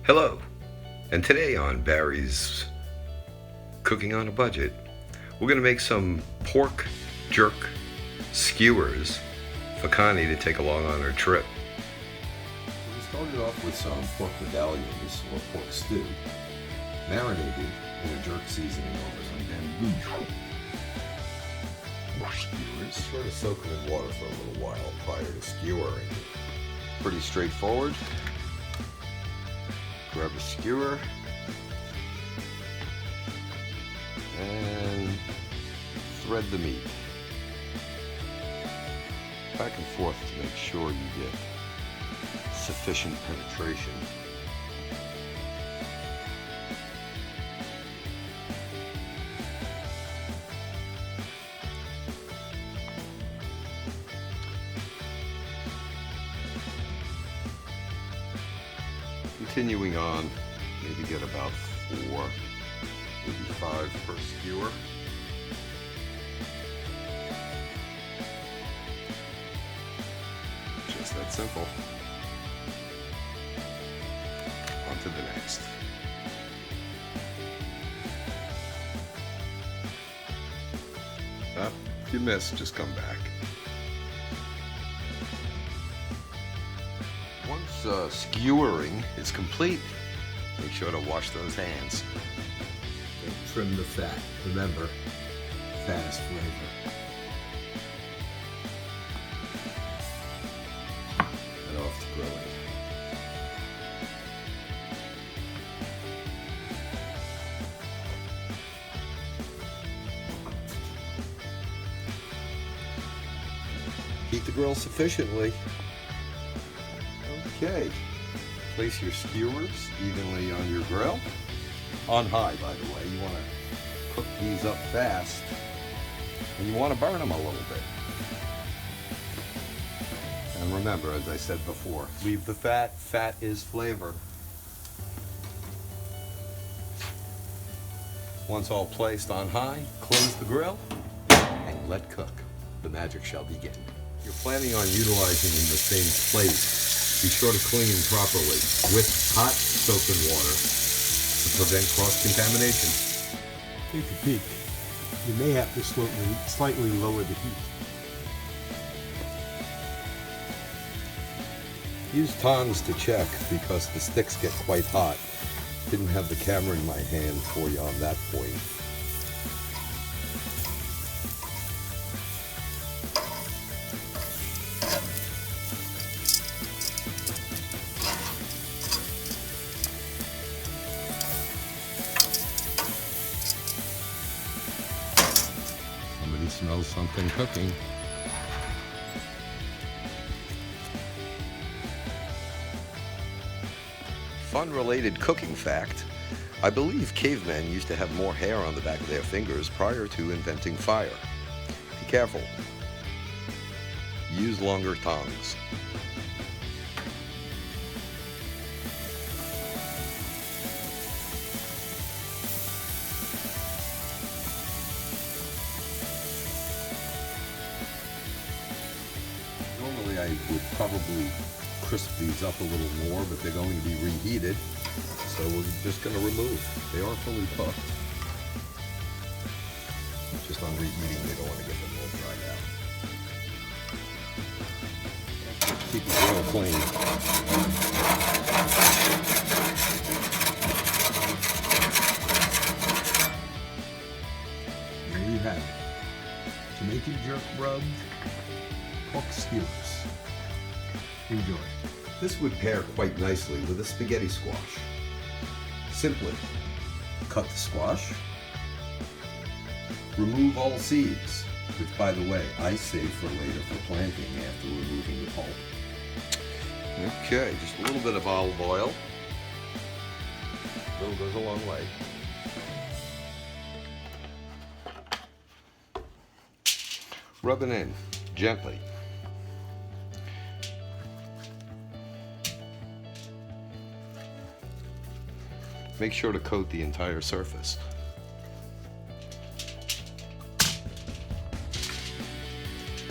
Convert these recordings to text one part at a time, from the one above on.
Hello, and today on Barry's Cooking on a Budget, we're going to make some pork jerk skewers for Connie to take along on her trip. We started off with some pork medallions or pork stew, marinated in a jerk seasoning over some bamboo. Skewers. Be sure to soak them in water for a little while prior to skewering. Pretty straightforward. Grab a skewer and thread the meat back and forth to make sure you get sufficient penetration. Continuing on, maybe get about 4, maybe 5 per skewer. Just that simple. On to the next. If you miss, just come back. Once skewering is complete, make sure to wash those hands. And trim the fat. Remember, fat is flavor. Head off to grilling. Heat the grill sufficiently. Okay, place your skewers evenly on your grill. On high, by the way. You want to cook these up fast, and you want to burn them a little bit. And remember, as I said before, leave the fat. Fat is flavor. Once all placed on high, close the grill and let cook. The magic shall begin. You're planning on utilizing the same plate. Be sure to clean properly with hot soap and water to prevent cross-contamination. Take a peek. You may have to slightly lower the heat. Use tongs to check because the sticks get quite hot. Didn't have the camera in my hand for you on that point. Somebody smells something cooking. Fun-related cooking fact, I believe cavemen used to have more hair on the back of their fingers prior to inventing fire. Be careful. Use longer tongs. Normally I would probably crisp these up a little more, but they're going to be reheated, so we're just going to remove. They are fully cooked. Just on reheating, they don't want to get them all dried out. Keep the grill clean. There you have it. Jamaican jerk rubbed pork skewers. Enjoy. This would pair quite nicely with a spaghetti squash. Simply cut the squash, remove all seeds, which by the way, I save for later for planting after removing the pulp. Okay, just a little bit of olive oil. A little goes a long way. Rub it in gently. Make sure to coat the entire surface.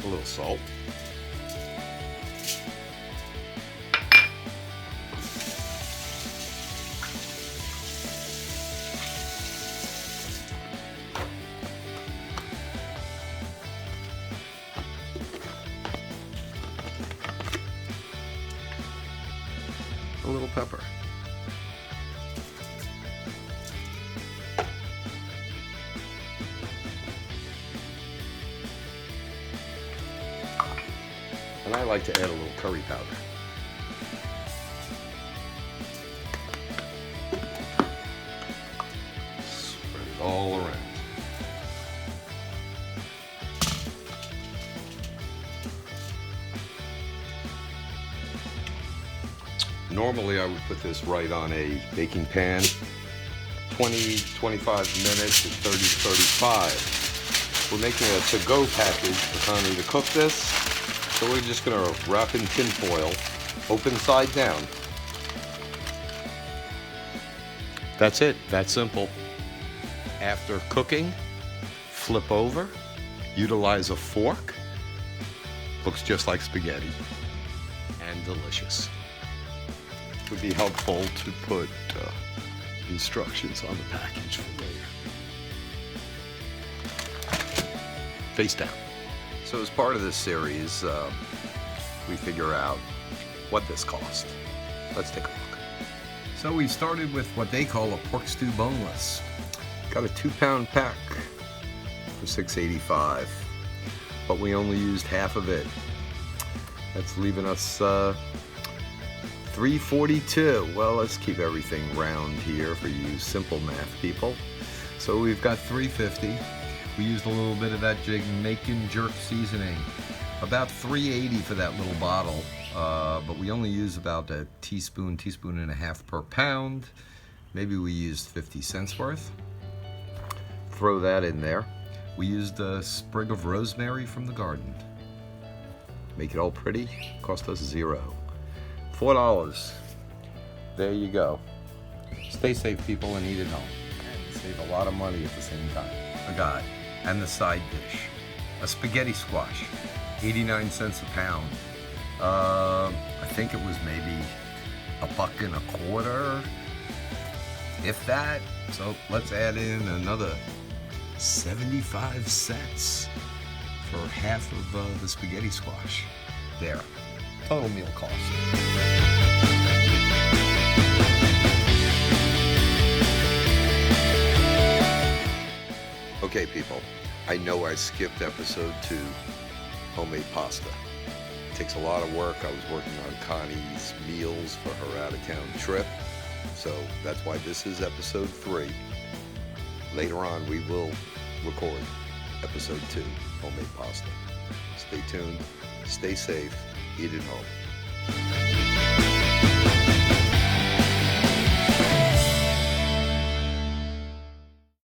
A little salt. little pepper. And I like to add a little curry powder. Spread it all around. Normally I would put this right on a baking pan, 20, 25 minutes, and 30 to 35. We're making a to-go package for Connie to cook this, so we're just gonna wrap in tin foil, open side down. That's it, that simple. After cooking, flip over, utilize a fork. Looks just like spaghetti, and delicious. It would be helpful to put instructions on the package for later. Face down. So as part of this series, we figure out what this cost. Let's take a look. So we started with what they call a pork stew boneless. Got a 2-pound pack for $6.85, but we only used half of it. That's leaving us $3.42. Well, let's keep everything round here for you simple math people. So we've got $3.50. We used a little bit of that Jamaican jerk seasoning. About $3.80 for that little bottle, but we only use about a teaspoon and a half per pound. Maybe we used 50 cents worth. Throw that in there. We used a sprig of rosemary from the garden. Make it all pretty. Cost us $0. $4. There you go. Stay safe, people, and eat at home. And save a lot of money at the same time. A guy. And the side dish. A spaghetti squash. 89 cents a pound. I think it was maybe $1.25, if that. So let's add in another 75 cents for half of the spaghetti squash. There. Total meal cost. Okay, people, I know I skipped episode 2, homemade pasta. It takes a lot of work. I was working on Connie's meals for her out-of-town trip, so that's why this is episode 3. Later on, we will record episode 2, homemade pasta. Stay tuned, stay safe, eat at home.